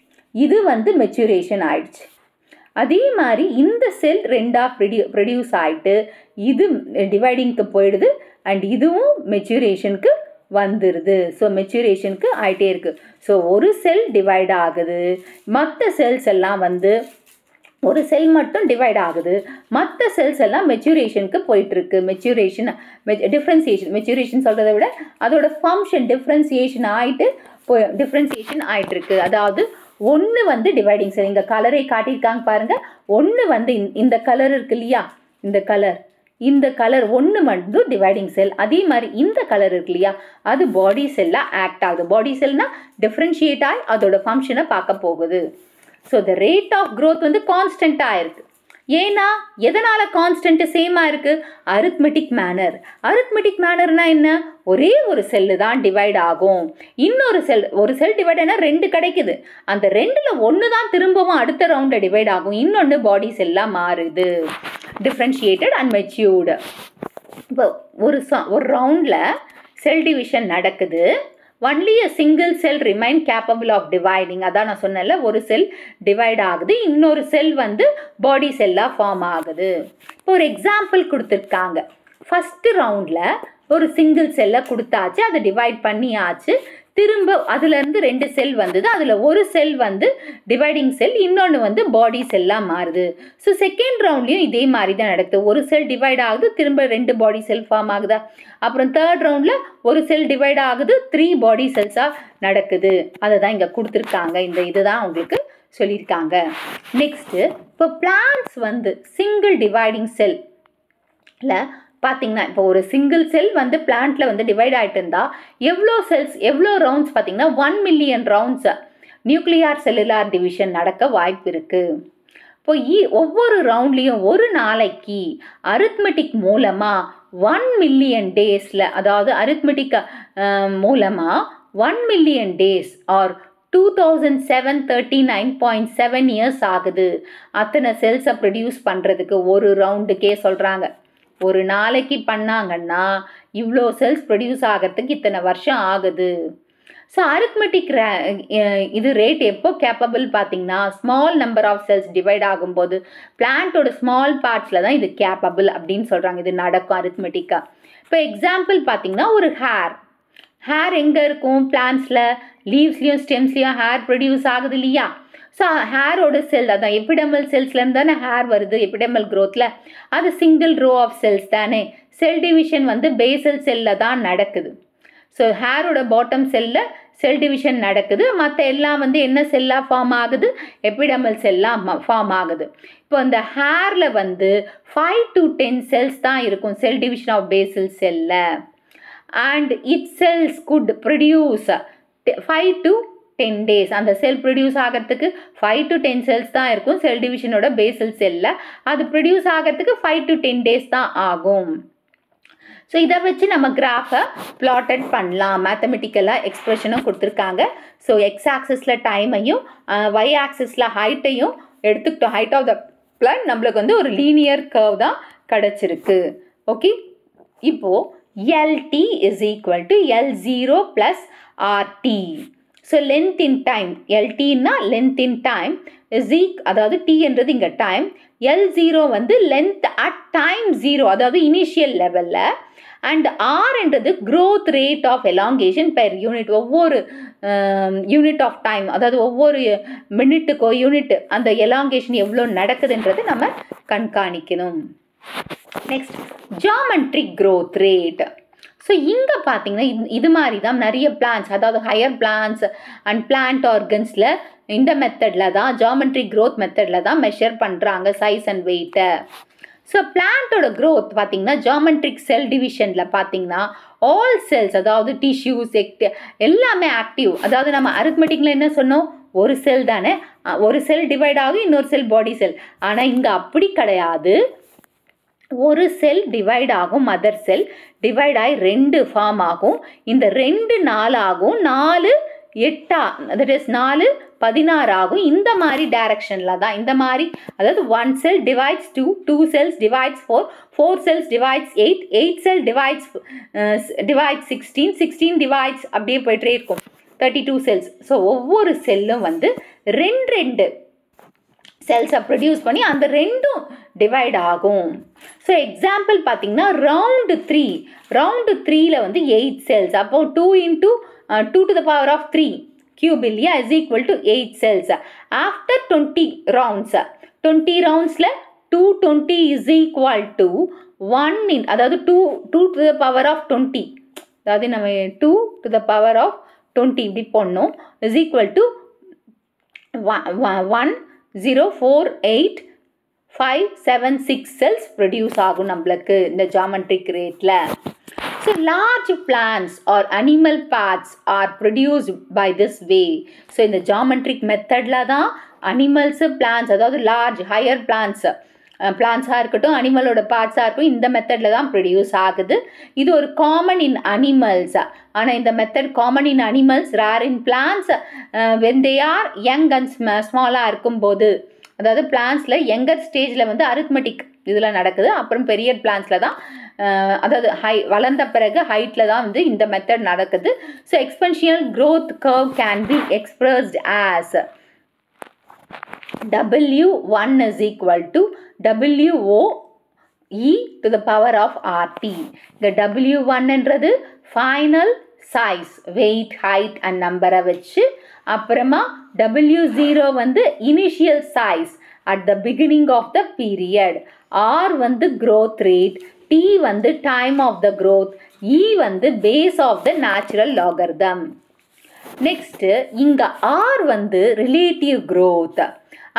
இது வந்து மெச்சூரேஷன் ஆயிடுச்சு. அதே மாதிரி இந்த செல் ரெண்டாக ப்ரொடியூஸ் ஆகிட்டு இது டிவைடிங்க்கு போயிடுது அண்ட் இதுவும் மெச்சூரேஷனுக்கு வந்துடுது. ஸோ மெச்சூரேஷனுக்கு ஆகிட்டே இருக்குது. ஸோ ஒரு செல் டிவைட் ஆகுது, மற்ற செல்ஸ் எல்லாம் வந்து ஒரு செல் மட்டும் டிவைட் ஆகுது, மற்ற செல்ஸ் எல்லாம் மெச்சூரேஷனுக்கு போயிட்டுருக்கு. மெச்சூரேஷன் சொல்கிறத விட அதோட ஃபங்க்ஷன் டிஃப்ரென்சியேஷன் ஆகிட்டுருக்கு. அதாவது ஒன்று வந்து டிவைடிங் செல், இங்கே கலரை காட்டியிருக்காங்க பாருங்கள். ஒன்று வந்து இந்த கலர் இருக்கு இல்லையா, இந்த கலர் ஒன்று வந்து டிவைடிங் செல். அதே மாதிரி இந்த கலர் இருக்கு இல்லையா, அது பாடி செல்லாக ஆக்ட் ஆகுது. பாடி செல்னா டிஃப்ரென்ஷியேட் ஆகி அதோட ஃபங்க்ஷனை பார்க்க போகுது. So the rate of growth வந்து கான்ஸ்டண்ட்டாக இருக்குது. ஏன்னா எதனால் கான்ஸ்டன்ட்டு சேமாக இருக்குது, அரித்மெட்டிக் மேனர்னா என்ன, ஒரே ஒரு செல்லு தான் டிவைட் ஆகும். ஒரு செல் டிவைட் ஆனால் ரெண்டு கிடைக்குது, அந்த ரெண்டில் ஒன்று தான் திரும்பவும் அடுத்த ரவுண்டில் டிவைட் ஆகும், இன்னொன்று பாடி செல்லாக மாறுது, டிஃப்ரென்ஷியேட்டட் அண்ட் மெச்சூர்டு. இப்போ ஒரு ரவுண்டில் செல் டிவிஷன் நடக்குது. Only a single cell remain capable of dividing. அதான் நான் சொன்னேன்ல, ஒரு செல் டிவைட் ஆகுது, இன்னொரு செல் வந்து பாடி செல்லாக ஃபார்ம் ஆகுது. இப்போ ஒரு எக்ஸாம்பிள் கொடுத்துருக்காங்க. ஃபஸ்ட்டு ரவுண்டில் ஒரு சிங்கிள் செல்லை கொடுத்தாச்சு, அதை டிவைட் பண்ணியாச்சு. திரும்ப அதுலேருந்து ரெண்டு செல் வந்தது, அதில் ஒரு செல் வந்து டிவைடிங் செல், இன்னொன்று வந்து பாடி செல்லாக மாறுது. ஸோ செகண்ட் ரவுண்ட்லேயும் இதே மாதிரி தான் நடக்குது. ஒரு செல் டிவைட் ஆகுது, திரும்ப ரெண்டு பாடி செல் ஃபார்ம் ஆகுதா. அப்புறம் தேர்ட் ரவுண்டில் ஒரு செல் டிவைட் ஆகுது, 3 பாடி செல்ஸாக நடக்குது. அதை தான் இங்கே கொடுத்துருக்காங்க. இதுதான் உங்களுக்கு சொல்லியிருக்காங்க. நெக்ஸ்ட்டு இப்போ பிளான்ட்ஸ் வந்து சிங்கிள் டிவைடிங் செல்ல பார்த்தீங்கன்னா, இப்போ ஒரு சிங்கிள் செல் வந்து பிளான்ட்டில் வந்து டிவைட் ஆகிட்டு இருந்தால் எவ்வளோ ரவுண்ட்ஸ் பார்த்தீங்கன்னா 1 million rounds nuclear cellular division நடக்க வாய்ப்பு இருக்குது. இப்போ ஒவ்வொரு ரவுண்ட்லேயும் ஒரு நாளைக்கு அரித்மெட்டிக் மூலமாக 1 மில்லியன் டேஸில், அதாவது அரித்மெட்டிக் மூலமாக 1 மில்லியன் டேஸ் ஆர் 2739.7 இயர்ஸ் ஆகுது அத்தனை செல்ஸை ப்ரொடியூஸ் பண்ணுறதுக்கு. ஒரு ரவுண்டுக்கே சொல்கிறாங்க, ஒரு நாளைக்கு பண்ணாங்கன்னா இவ்வளோ செல்ஸ் ப்ரொடியூஸ் ஆகிறதுக்கு இத்தனை வருஷம் ஆகுது. ஸோ அரித்மெட்டிக் இது ரேட் எப்போ கேப்பபிள் பார்த்தீங்கன்னா, small number of cells divide ஆகும்போது பிளான்ட்டோட ஸ்மால் பார்ட்ஸில் தான் இது கேப்பபிள் அப்படின்னு சொல்கிறாங்க. இது நடக்கும் அரித்மெட்டிக்காக. இப்போ எக்ஸாம்பிள் பார்த்தீங்கன்னா, ஒரு ஹேர் எங்கே இருக்கும், பிளான்ட்ஸில் லீவ்ஸ்லேயும் ஸ்டெம்ஸ்லேயும் ஹேர் ப்ரொடியூஸ் ஆகுது இல்லையா. ஸோ ஹேரோட செல் அதான் எபிடெமல் செல்ஸ்லேருந்து தானே ஹேர் வருது. எபிடெமல் க்ரோத்தில் அது சிங்கிள் ரோ ஆஃப் செல்ஸ் தானே. செல் டிவிஷன் வந்து பேசல் செல்லில் தான் நடக்குது. ஸோ ஹேரோட பாட்டம் செல்லில் செல் டிவிஷன் நடக்குது. மற்ற எல்லாம் வந்து என்ன செல்லாக ஃபார்ம் ஆகுது? எபிடமல் செல்லாக ஃபார்ம் ஆகுது. இப்போ இந்த ஹேரில் வந்து 5 to 10 செல்ஸ் தான் இருக்கும் செல் டிவிஷன் ஆஃப் பேசல் செல்லில். And it sells good produce 5 to 10 days. அந்த செல் ப்ரொடியூஸ் ஆகிறதுக்கு 5 to 10 செல்ஸ் தான் இருக்கும் செல் டிவிஷனோட பேசல் செல்லில். அது ப்ரொடியூஸ் ஆகிறதுக்கு 5 to 10 days தான் ஆகும். ஸோ இதை வச்சு நம்ம கிராஃபை பிளாட்டட் பண்ணலாம். மேத்தமெட்டிக்கலாக எக்ஸ்பிரஷனும் கொடுத்துருக்காங்க. ஸோ எக்ஸ் ஆக்சிஸில் டைமையும் ஒய் ஆக்சிஸில் ஹைட்டையும் எடுத்துக்கிட்டோம். ஹைட் ஆஃப் த பிளான் நம்மளுக்கு வந்து ஒரு லீனியர் கர்வ் தான் கிடச்சிருக்கு. ஓகே, இப்போது LT is equal to L0 plus RT. So length in time, LTன்னா லென்த் இன் டைம் அதாவது T என்றது இங்கே டைம், L0 வந்து லென்த் அட் டைம் 0 அதாவது இனிஷியல் லெவலில், அண்ட் ஆர் என்றது growth rate of elongation per unit. ஒவ்வொரு யூனிட் ஆஃப் டைம் அதாவது ஒவ்வொரு மினிட்டுக்கோ யூனிட் அந்த எலாங்கேஷன் எவ்வளோ நடக்குதுன்றது நம்ம கண்காணிக்கணும். Next geometric growth rate. So இங்கே பார்த்தீங்கன்னா இது மாதிரி தான் நிறைய பிளான்ஸ் அதாவது ஹையர் பிளான்ஸ் அண்ட் பிளான்ட் ஆர்கன்ஸில் இந்த மெத்தடில் தான் ஜியாமெட்ரிக் growth மெத்தடில் தான் மெஷர் பண்ணுறாங்க சைஸ் அண்ட் வெயிட்டை. ஸோ பிளான்ட்டோட growth பார்த்தீங்கன்னா ஜியாமெட்ரிக் செல் டிவிஷனில் பார்த்தீங்கன்னா ஆல் செல்ஸ் அதாவது டிஷ்யூஸ் எல்லாமே ஆக்டிவ். அதாவது நம்ம அரித்மெட்டிக்கில் என்ன சொன்னோம்? ஒரு செல் தானே, ஒரு செல் டிவைட் ஆகும், இன்னொரு செல் பாடி செல். ஆனால் இங்கே அப்படி கிடையாது. ஒரு செல் டிவைட் ஆகும், மதர் செல் டிவைட் ஆகி 2 ஃபார்ம் ஆகும். இந்த 2 4 ஆகும், 4 8 தட் இஸ் 4 16 ஆகும். இந்த மாதிரி டைரக்ஷனில் தான் இந்த மாதிரி அதாவது 1 cell divides 2, 2 cells divides 4, 4 cells divides 8, 8 cell divides 16, 16 divides அப்படியே போய்ட்டே இருக்கும் 32 செல்ஸ். ஸோ ஒவ்வொரு செல்லும் வந்து 2 செல்ஸை ப்ரொடியூஸ் பண்ணி அந்த 2ம் டிவைட் ஆகும். ஸோ எக்ஸாம்பிள் பார்த்தீங்கன்னா ரவுண்டு 3ல் வந்து 8 செல்ஸ். அப்போ 2 into 2 to the power of 3 cube இல்லையா is equal to 8 cells. After 20 rounds, 20 roundsல 220 is equal to 1 அதாவது 2 to the power of 20 அதாவது நம்ம 2 to the power of 20 இப்படி பண்ணோம் is equal to 1 0 4 8 5 7 6 cells produce ஆகும் நம்மளுக்கு இந்த ஜியாமெட்ரிக் ரேட்டில். So large plants or animal parts are produced by this way. So இந்த ஜியாமெட்ரிக் மெத்தடில் தான் அனிமல்ஸு பிளான்ஸ் அதாவது லார்ஜ் ஹையர் பிளான்ஸாக இருக்கட்டும் அனிமலோட பார்ட்ஸாக இருக்கும் இந்த மெத்தடில் தான் ப்ரொடியூஸ் ஆகுது. இது ஒரு காமன் இன் அனிமல்ஸ். ஆனால் இந்த method common in animals, rare in plants when they are young and ஸ்மாலாக இருக்கும்போது. அதாவது பிளான்ஸில் யங்கர் ஸ்டேஜில் வந்து அரித்மெட்டிக் இதில் நடக்குது. அப்புறம் பெரிய பிளான்ஸில் தான் அதாவது வளர்ந்த பிறகு ஹைட்டில் தான் வந்து இந்த மெத்தட் நடக்குது. So exponential growth curve can be expressed as W1 is equal to WOE to the power of RT. இந்த W1 என்றது final size, weight, height and நம்பரை வச்சு, அப்புறமா W0 வந்து initial size at the beginning of the period, R வந்து growth rate, T வந்து time of the growth, E வந்து base of the natural logarithm. Next இங்கே R வந்து ரிலேட்டிவ் growth.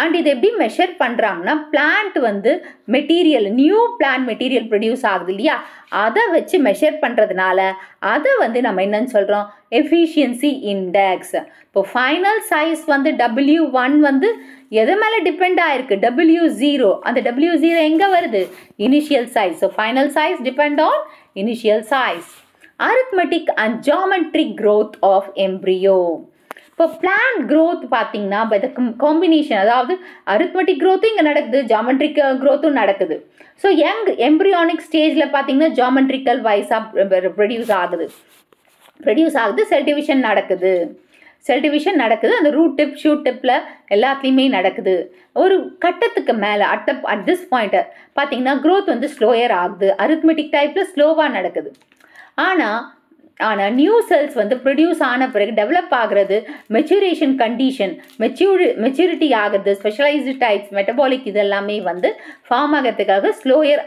அண்ட் இது எப்படி மெஷர் பண்ணுறாங்கன்னா பிளான்ட் வந்து material new plant material produce ஆகுது இல்லையா, அதை வச்சு மெஷர் பண்ணுறதுனால அதை வந்து நம்ம என்னன்னு சொல்கிறோம்? Efficiency index. இப்போ ஃபைனல் சைஸ் வந்து W1 வந்து எது மேலே டிபெண்ட் ஆகிருக்கு? W0. அந்த W0 எங்கே வருது? Initial size. So final size depend on initial size. Arithmetic and geometric growth of embryo. இப்போ பிளான்ட் growth பார்த்தீங்கன்னா பை த காம்பினேஷன், அதாவது அரித்மெட்டிக் growthம் இங்கே நடக்குது, ஜியாமெட்ரிக் growthம் நடக்குது. ஸோ எம்ப்ரியானிக் ஸ்டேஜில் பார்த்தீங்கன்னா ஜியாமெட்ரிக்கல் வைஸாக ப்ரொடியூஸ் ஆகுது, செல் டிவிஷன் நடக்குது, அந்த ரூட் டிப் ஷூட் டிப்பில் எல்லாத்துலேயுமே நடக்குது. ஒரு கட்டத்துக்கு மேலே அட் திஸ் பாயிண்ட் பார்த்தீங்கன்னா growth வந்து ஸ்லோயர் ஆகுது, அரித்மெட்டிக் டைப்பில் ஸ்லோவாக நடக்குது. ஆனால் நியூ செல்ஸ் வந்து ப்ரொடியூஸ் ஆன பிறகு டெவலப் ஆகிறது, மெச்சூரேஷன் கண்டிஷன், மெச்சூரிட்டி ஆகிறது, ஸ்பெஷலைஸ்டு டைப்ஸ், மெட்டபாலிக் இதெல்லாமே வந்து ஃபார்ம் ஆகிறதுக்காக ஸ்லோயர்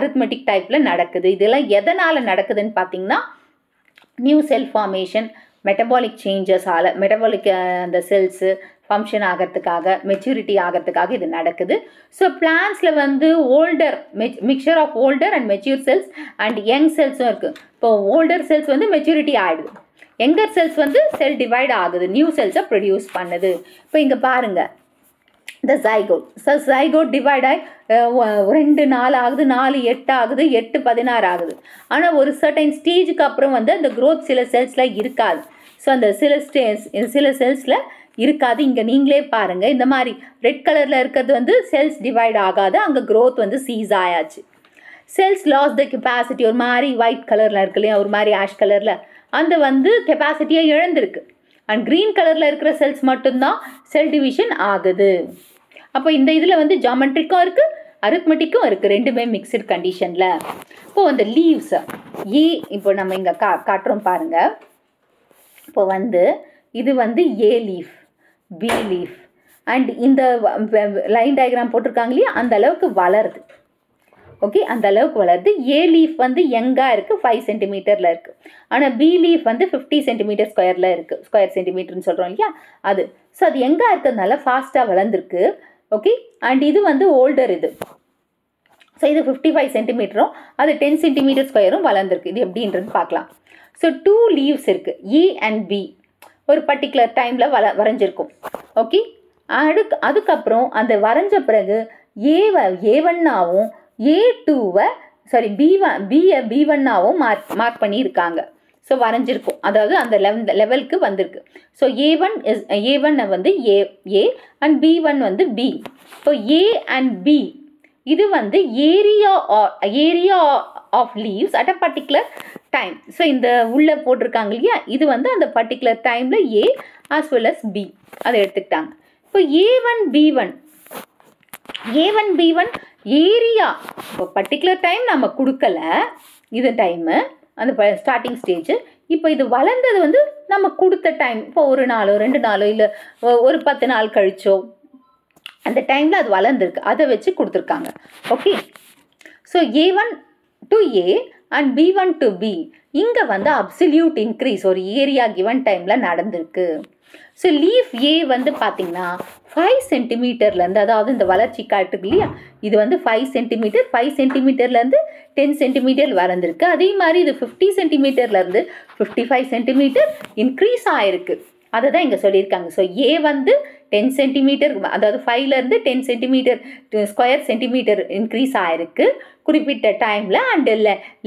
அரித்மெட்டிக் டைப்பில் நடக்குது. இதெல்லாம் எதனால் நடக்குதுன்னு பார்த்தீங்கன்னா நியூ செல் ஃபார்மேஷன், மெட்டபாலிக் சேஞ்சஸால் மெட்டபாலிக் அந்த செல்ஸு ஃபங்க்ஷன் ஆகிறதுக்காக, மெச்சூரிட்டி ஆகிறதுக்காக இது நடக்குது. ஸோ பிளான்ஸில் வந்து older mixture of older and mature cells and young செல்ஸும் இருக்குது. இப்போ ஓல்டர் செல்ஸ் வந்து மெச்சூரிட்டி ஆகிடுது, யங்கர் செல்ஸ் வந்து செல் டிவைட் ஆகுது, நியூ செல்ஸை ப்ரொடியூஸ் பண்ணுது. இப்போ இங்கே பாருங்கள், இந்த ஜைகோட். ஸோ ஜைகோட் டிவைட் ஆகி 2 4 ஆகுது, 4 8 ஆகுது, 8 16 ஆகுது. ஆனால் ஒரு சர்டைன் ஸ்டேஜுக்கு அப்புறம் வந்து அந்த க்ரோத் சில செல்ஸில் இருக்காது. ஸோ அந்த சில செல்ஸில் இருக்காது. இங்கே நீங்களே பாருங்கள், இந்த மாதிரி ரெட் கலரில் இருக்கிறது வந்து செல்ஸ் டிவைட் ஆகாது, அங்கே க்ரோத் வந்து சீஸ் ஆயாச்சு. செல்ஸ் லாஸ் த கெப்பாசிட்டி, ஒரு மாதிரி ஒயிட் கலரில் இருக்கு இல்லையா, ஒரு மாதிரி ஆஷ் கலரில், அந்த வந்து கெப்பாசிட்டியை இழந்திருக்கு. அண்ட் க்ரீன் கலரில் இருக்கிற செல்ஸ் மட்டும்தான் செல் டிவிஷன் ஆகுது. அப்போ இந்த இதில் வந்து ஜாமெட்ரிக்கும் இருக்குது, அரித்மெட்டிக்கும் இருக்குது, ரெண்டுமே மிக்சட் கண்டிஷனில். இப்போது அந்த லீவ்ஸை இப்போ நம்ம இங்கே காட்டுறோம் பாருங்கள். இப்போ வந்து இது வந்து ஏ லீஃப், பி லீஃப் அண்ட் இந்த லைன் டயக்ராம் போட்டிருக்காங்க இல்லையா, அந்த அளவுக்கு வளருது. ஓகே, அந்த அளவுக்கு வளருது. ஏ லீஃப் வந்து யங்காக இருக்குது, 5 சென்டிமீட்டரில் இருக்குது. ஆனால் பி லீஃப் வந்து 50 சென்டிமீட்டர் ஸ்கொயரில் இருக்குது, ஸ்கொயர் சென்டிமீட்டர்னு சொல்கிறோம் இல்லையா அது. ஸோ அது யங்காக இருக்கிறதுனால ஃபாஸ்ட்டாக வளர்ந்துருக்கு. ஓகே, அண்ட் இது வந்து ஓல்டர் இது. ஸோ இது 55 சென்டிமீட்டரும் அது 10 சென்டிமீட்டர் ஸ்கொயரும் வளர்ந்துருக்கு. இது எப்படின்றது பார்க்கலாம். ஸோ 2 லீவ்ஸ் இருக்குது, ஏ அண்ட் பி, ஒரு பர்டிகுலர் டைமில் வரைஞ்சிருக்கும். ஓகே, அதுக்கப்புறம் அந்த வரைஞ்ச பிறகு ஏ1ஆவும் ஏ2வை பி1ஆவும் மார்க் பண்ணியிருக்காங்க. ஸோ வரைஞ்சிருக்கும், அதாவது அந்த லெவலுக்கு வந்திருக்கு. ஸோ ஏ1 வந்து ஏ அண்ட் பி1 வந்து B. So A and B இது வந்து area of leaves at a particular time. So இந்த உள்ளே போட்டிருக்காங்க இல்லையா, இது வந்து அந்த பர்டிகுலர் டைமில் A as well as B அதை எடுத்துக்கிட்டாங்க. இப்போ ஏ1 பி1 ஏரியா, இப்போ பர்டிகுலர் டைம் நம்ம கொடுக்கல, இது டைமு அந்த ஸ்டார்டிங் ஸ்டேஜு. இப்போ இது வளர்ந்தது வந்து நம்ம கொடுத்த டைம், இப்போ 1 நாளோ 2 நாளோ இல்லை ஒரு 10 நாள் கழிச்சோ அந்த டைமில் அது வளர்ந்துருக்கு, அதை வச்சு கொடுத்துருக்காங்க. Okay, so A one to A and B one to B, இங்கே வந்து அப்சல்யூட் இன்க்ரீஸ் ஒரு ஏரியா கிவன் டைமில் நடந்திருக்கு. ஸோ லீஃப் ஏ வந்து பார்த்திங்கன்னா 5 சென்டிமீட்டர்லேருந்து, அதாவது இந்த வளர்ச்சி காட்டுக்கு இல்லையா, இது வந்து 5 சென்டிமீட்டர், 5 சென்டிமீட்டர்லேருந்து 10 சென்டிமீட்டர் வளர்ந்துருக்கு. அதே மாதிரி இது 50 சென்டிமீட்டர்லேருந்து 55 சென்டிமீட்டர் இன்க்ரீஸ் ஆகிருக்கு. அதை தான் இங்கே சொல்லியிருக்காங்க. ஸோ ஏ வந்து 10 சென்டிமீட்டர், அதாவது 5லேருந்து 10 சென்டிமீட்டர் ஸ்கொயர் சென்டிமீட்டர் இன்க்ரீஸ் ஆகிருக்கு குறிப்பிட்ட டைமில். அண்ட்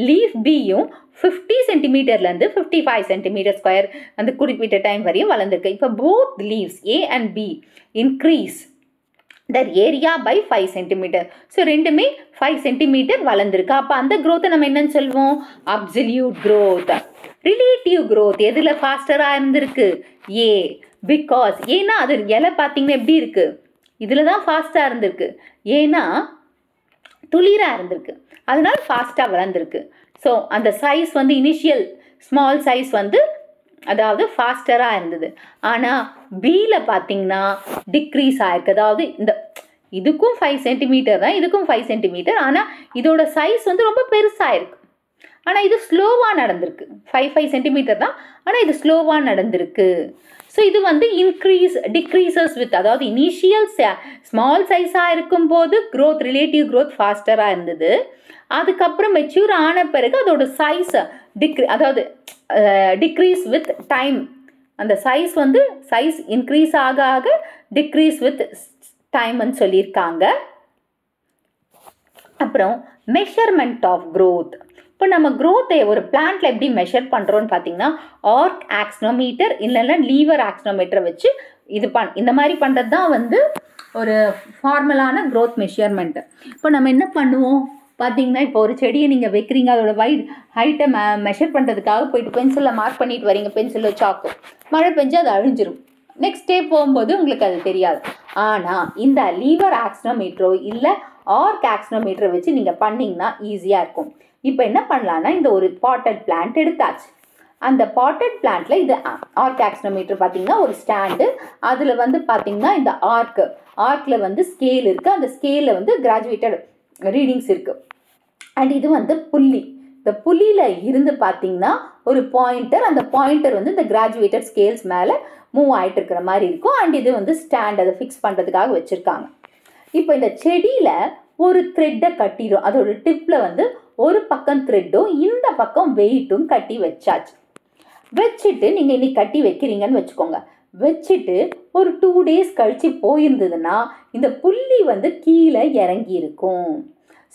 லீஃப் பியும் 50 சென்டிமீட்டர்லேருந்து 55 சென்டிமீட்டர் ஸ்கொயர் அந்த குறிப்பிட்ட டைம் வரையும் வளர்ந்துருக்கு. இப்போ both leaves A and B increase their area by 5 centimetre. So ரெண்டுமே 5 சென்டிமீட்டர் வளர்ந்துருக்கு. அப்போ அந்த க்ரோத்தை நம்ம என்னன்னு சொல்லுவோம், அப்சல்யூட் க்ரோத். ரிலேட்டிவ் க்ரோத் எதில் ஃபாஸ்டராக இருந்திருக்கு, ஏ. பிகாஸ் ஏன்னா அது இலை பார்த்தீங்கன்னா எப்படி இருக்குது, இதில் தான் ஃபாஸ்ட்டாக இருந்திருக்கு, ஏன்னா துளிராக இருந்திருக்கு, அதனால ஃபாஸ்ட்டாக வளர்ந்துருக்கு. ஸோ அந்த சைஸ் வந்து இனிஷியல் ஸ்மால் சைஸ் வந்து அதாவது ஃபாஸ்டராக இருந்தது. ஆனால் பியில் பார்த்தீங்கன்னா டிக்ரீஸ் ஆகிருக்கு, அதாவது இந்த இதுக்கும் 5 சென்டிமீட்டர் தான், இதுக்கும் 5 சென்டிமீட்டர், ஆனால் இதோட சைஸ் வந்து ரொம்ப பெருசாக இருக்குது. ஆனால் இது ஸ்லோவாக நடந்திருக்கு, 5 சென்டிமீட்டர் தான், ஆனால் இது ஸ்லோவாக நடந்திருக்கு. ஸோ இது வந்து டிக்ரீசஸ் வித், அதாவது இனிஷியல் ஸ்மால் சைஸாக இருக்கும்போது க்ரோத் ரிலேட்டிவ் க்ரோத் ஃபாஸ்டராக இருந்தது. அதுக்கப்புறம் மெச்சூர் ஆன பிறகு அதோட சைஸ் அதாவது டிக்ரீஸ் வித் டைம், அந்த சைஸ் வந்து சைஸ் இன்க்ரீஸ் ஆக ஆக டிக்ரீஸ் வித் டைம்னு சொல்லியிருக்காங்க. அப்புறம் மெஷர்மெண்ட் ஆஃப் க்ரோத். இப்போ நம்ம க்ரோத்தை ஒரு பிளான்ட்டில் எப்படி மெஷர் பண்ணுறோன்னு பார்த்தீங்கன்னா, ஆர்க் ஆக்ஸ்னோமீட்டர் இல்லைன்னா லீவர் ஆக்ஸ்னோமீட்டரை வச்சு இந்த மாதிரி பண்ணுறது தான் வந்து ஒரு ஃபார்மலான க்ரோத் மெஷர்மெண்ட்டு. இப்போ நம்ம என்ன பண்ணுவோம் பார்த்தீங்கன்னா, இப்போ ஒரு செடியை நீங்கள் வைக்கிறீங்க, அதோட ஹைட்டை மெஷர் பண்ணுறதுக்காக போயிட்டு பென்சிலில் மார்க் பண்ணிட்டு வரீங்க, பென்சிலில் சாக்கு, மழை பெஞ்சு அது அழிஞ்சிரும். நெக்ஸ்ட் டே போகும்போது உங்களுக்கு அது தெரியாது. ஆனால் இந்த லீவர் ஆக்ஸ்னோமீட்டரோ இல்லை ஆர்க் ஆக்ஸ்னோமீட்டரை வச்சு நீங்கள் பண்ணிங்கன்னா ஈஸியாக இருக்கும். இப்போ என்ன பண்ணலான்னா, இந்த ஒரு பாட்டட் பிளான்ட் எடுத்தாச்சு. அந்த பாட்டட் பிளான்ட்டில் இது ஆர்க் ஆக்ஸ்னோமீட்டர் பார்த்தீங்கன்னா ஒரு ஸ்டாண்டு, அதில் வந்து பார்த்தீங்கன்னா இந்த ஆர்க்கில் வந்து ஸ்கேல் இருக்குது, அந்த ஸ்கேலில் வந்து கிராஜுவேட்டட் ரீடிங்ஸ் இருக்குது. அண்ட் இது வந்து புள்ளி, இந்த புள்ளியில் இருந்து பார்த்தீங்கன்னா ஒரு பாயிண்டர், அந்த பாயிண்டர் வந்து இந்த கிராஜுவேட்டட் ஸ்கேல்ஸ் மேலே மூவ் ஆகிட்டு இருக்கிற மாதிரி இருக்கும். அண்ட் இது வந்து ஸ்டாண்ட், அதை ஃபிக்ஸ் பண்ணுறதுக்காக வச்சுருக்காங்க. இப்போ இந்த செடியில் ஒரு த்ரெட்டை கட்டிடும், அதோட டிப்பில் வந்து ஒரு பக்கம் த்ரெட்டும் இந்த பக்கம் வெயிட்டும் கட்டி வச்சாச்சு. வச்சுட்டு நீங்கள் இன்னைக்கு கட்டி வைக்கிறீங்கன்னு வச்சுக்கோங்க. வச்சுட்டு ஒரு 2 days கழித்து போயிருந்ததுன்னா இந்த புள்ளி வந்து கீழே இறங்கி இருக்கும்.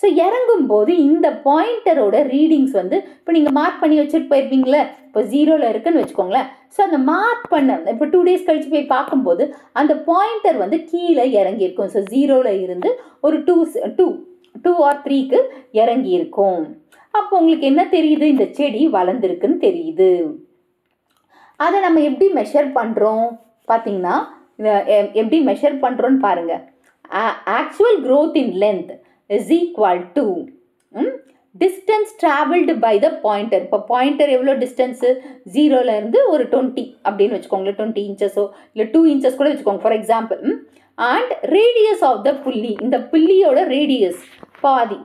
ஸோ இறங்கும்போது இந்த பாயிண்டரோட ரீடிங்ஸ் வந்து இப்போ நீங்கள் மார்க் பண்ணி வச்சுட்டு போயிருப்பீங்களே, இப்போ 0ல் இருக்குன்னு வச்சுக்கோங்களேன். ஸோ அந்த மார்க் பண்ண இப்போ 2 days கழித்து போய் பார்க்கும்போது அந்த பாயிண்டர் வந்து கீழே இறங்கியிருக்கும். ஸோ 0ல் இருந்து ஒரு 2 or 3க்கு இறங்கி இருக்கும். அப்போ உங்களுக்கு என்ன தெரியுது? இந்த செடி வளர்ந்துருக்குன்னு தெரியுது. அதை நம்ம எப்படி மெஷர் பண்ணுறோம் பார்த்தீங்கன்னா, எப்படி மெஷர் பண்ணுறோன்னு பாருங்கள். Actual growth in length is equal to distance traveled by the pointer. இப்போ பாயிண்டர் எவ்வளோ டிஸ்டன்ஸு? 0ல் இருந்து ஒரு 20 அப்படின்னு வச்சுக்கோங்களேன், 20 inches இல்லை 2 inches கூட வச்சுக்கோங்க for example. And radius of the புள்ளி, இந்த புள்ளியோட ரேடியஸ் பாதி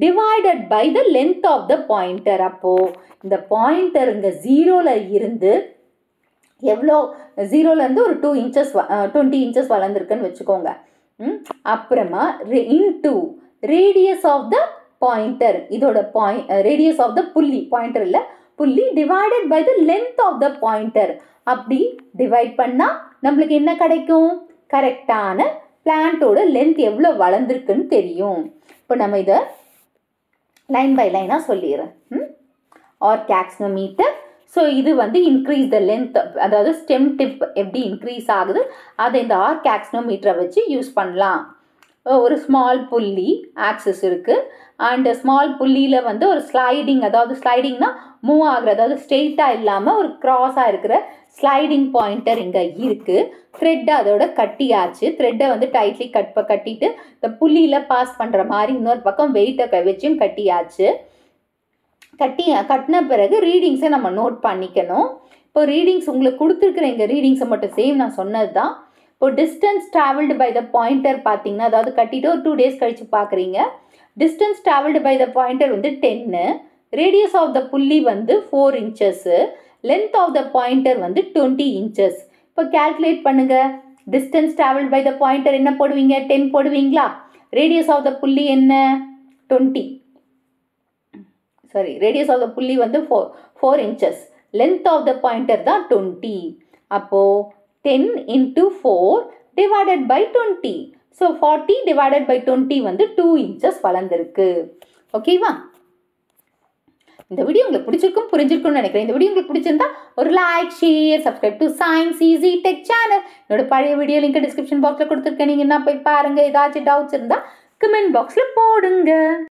divided by the length of the pointer. அப்போது இந்த பாயிண்டர் இங்கே 0ல் இருந்து எவ்வளோ, 0ல் இருந்து ஒரு 20 inches வளர்ந்துருக்குன்னு வச்சுக்கோங்க. அப்புறமா into radius of the pointer, இதோட ரேடியஸ் ஆஃப் த புள்ளி, பாயிண்டர் இல்லை புள்ளி, divided by the length of the pointer. அப்படி டிவைட் பண்ணால் நம்மளுக்கு என்ன கிடைக்கும்? கரெக்டான பிளான்ட்டோட லென்த் எவ்வளோ வளர்ந்துருக்குன்னு தெரியும். இப்போ நம்ம இதை லைன் பை லைனாக சொல்லிடுறேன். ஆர்க் ஆக்சியோமீட்டர். ஸோ இது வந்து இன்க்ரீஸ் த லென்த், அதாவது ஸ்டெம் டிப் எப்படி இன்க்ரீஸ் ஆகுது அதை இந்த ஆர்க் ஆக்சியோமீட்டரை வச்சு யூஸ் பண்ணலாம். ஒரு ஸ்மால் புள்ளி ஆக்சிஸ் இருக்குது. அண்ட் ஸ்மால் புள்ளியில் வந்து ஒரு ஸ்லைடிங், அதாவது ஸ்லைடிங்னா மூவ் ஆகுற, அதாவது ஸ்ட்ரெயிட்டாக இல்லாமல் ஒரு க்ராஸாக இருக்கிற ஸ்லைடிங் பாயிண்டர் இங்கே இருக்குது. த்ரெட்டை அதோட கட்டியாச்சு. த்ரெட்டை வந்து டைட்லி கட்டிட்டு இந்த புள்ளியில் பாஸ் பண்ணுற மாதிரி இன்னொரு பக்கம் வெயிட்டை வச்சும் கட்டியாச்சு. கட்டின பிறகு ரீடிங்ஸை நம்ம நோட் பண்ணிக்கணும். இப்போ ரீடிங்ஸ் உங்களுக்கு கொடுத்துருக்குற எங்கள் ரீடிங்ஸை மட்டும் சேம் நான் சொன்னது தான். இப்போ distance travelled by the pointer பார்த்தீங்கன்னா, அதாவது கட்டிட்டு ஒரு 2 days கழித்து பார்க்குறீங்க. Distance travelled by the pointer வந்து 10, ரேடியஸ் ஆஃப் த புள்ளி வந்து 4 inches, length of the pointer வந்து 20 inches. இப்போ கேல்குலேட் பண்ணுங்கள். Distance travelled by the pointer என்ன போடுவீங்க? 10 போடுவீங்களா? ரேடியஸ் ஆஃப் த புள்ளி என்ன? 20. ரேடியஸ் ஆஃப் த புள்ளி வந்து 4 inches, length of the pointer தான் 20. அப்போது 10 into 4 divided by 20. So 40 divided by 20 வந்து 2 inches வளர்ந்துருக்கு. ஓகேவா? இந்த வீடியோ உங்களுக்கு பிடிச்சிருக்கும், புரிஞ்சிருக்கும்னு நினைக்கிறேன். இந்த வீடியோ உங்களுக்கு பிடிச்சிருந்தா ஒரு like, share, subscribe to science easy tech channel. என்னோட பழைய வீடியோ லிங்க் டிஸ்கிரிப்ஷன் பாக்ஸில் கொடுத்துருக்கேன். நீங்கள் என்ன போய் பாருங்கள். ஏதாச்சும் டவுட்ஸ் இருந்தால் கமெண்ட் பாக்ஸில் போடுங்க.